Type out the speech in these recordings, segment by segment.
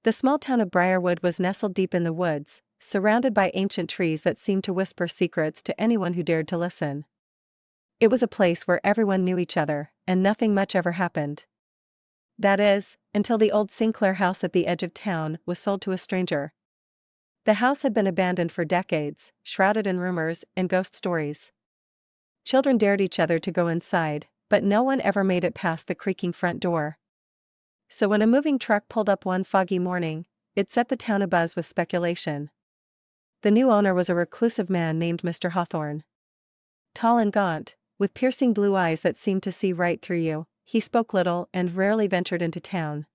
The small town of Briarwood was nestled deep in the woods, surrounded by ancient trees that seemed to whisper secrets to anyone who dared to listen. It was a place where everyone knew each other, and nothing much ever happened. That is, until the old Sinclair house at the edge of town was sold to a stranger. The house had been abandoned for decades, shrouded in rumors and ghost stories. Children dared each other to go inside, but no one ever made it past the creaking front door. So when a moving truck pulled up one foggy morning, it set the town abuzz with speculation. The new owner was a reclusive man named Mr. Hawthorne. Tall and gaunt, with piercing blue eyes that seemed to see right through you, he spoke little and rarely ventured into town.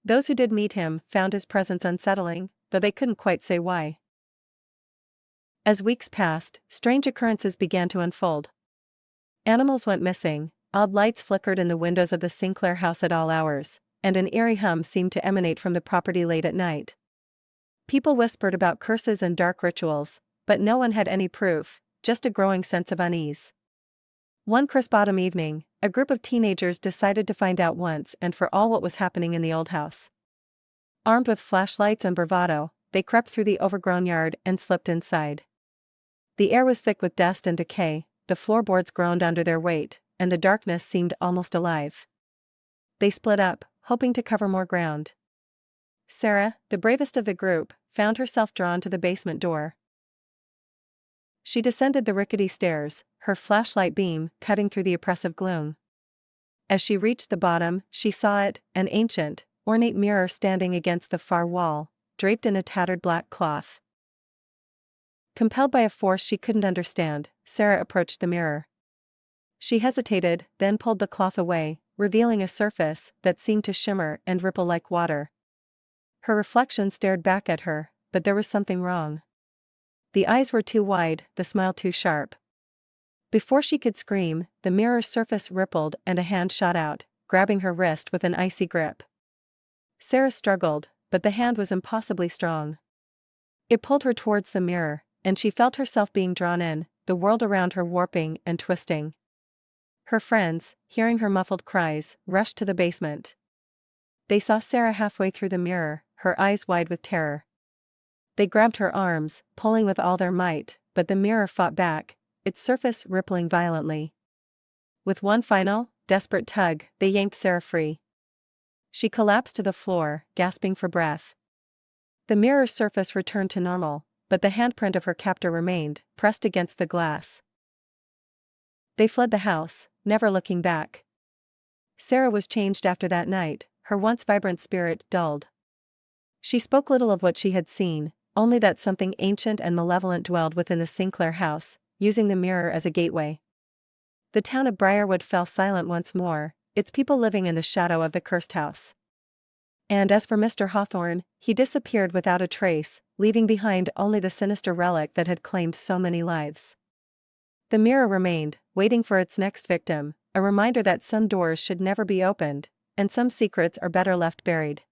Those who did meet him found his presence unsettling, though they couldn't quite say why. As weeks passed, strange occurrences began to unfold. Animals went missing, odd lights flickered in the windows of the Sinclair house at all hours, and an eerie hum seemed to emanate from the property late at night. People whispered about curses and dark rituals, but no one had any proof, just a growing sense of unease. One crisp autumn evening, a group of teenagers decided to find out once and for all what was happening in the old house. Armed with flashlights and bravado, they crept through the overgrown yard and slipped inside. The air was thick with dust and decay, the floorboards groaned under their weight, and the darkness seemed almost alive. They split up, hoping to cover more ground. Sarah, the bravest of the group, found herself drawn to the basement door. She descended the rickety stairs, her flashlight beam cutting through the oppressive gloom. As she reached the bottom, she saw it, an ancient, ornate mirror standing against the far wall, draped in a tattered black cloth. Compelled by a force she couldn't understand, Sarah approached the mirror. She hesitated, then pulled the cloth away, revealing a surface that seemed to shimmer and ripple like water. Her reflection stared back at her, but there was something wrong. The eyes were too wide, the smile too sharp. Before she could scream, the mirror's surface rippled and a hand shot out, grabbing her wrist with an icy grip. Sarah struggled, but the hand was impossibly strong. It pulled her towards the mirror, and she felt herself being drawn in, the world around her warping and twisting. Her friends, hearing her muffled cries, rushed to the basement. They saw Sarah halfway through the mirror, her eyes wide with terror. They grabbed her arms, pulling with all their might, but the mirror fought back, its surface rippling violently. With one final, desperate tug, they yanked Sarah free. She collapsed to the floor, gasping for breath. The mirror's surface returned to normal, but the handprint of her captor remained, pressed against the glass. They fled the house, never looking back. Sarah was changed after that night, her once vibrant spirit dulled. She spoke little of what she had seen, only that something ancient and malevolent dwelled within the Sinclair house, using the mirror as a gateway. The town of Briarwood fell silent once more, its people living in the shadow of the cursed house. And as for Mr. Hawthorne, he disappeared without a trace, leaving behind only the sinister relic that had claimed so many lives. The mirror remained, waiting for its next victim, a reminder that some doors should never be opened, and some secrets are better left buried.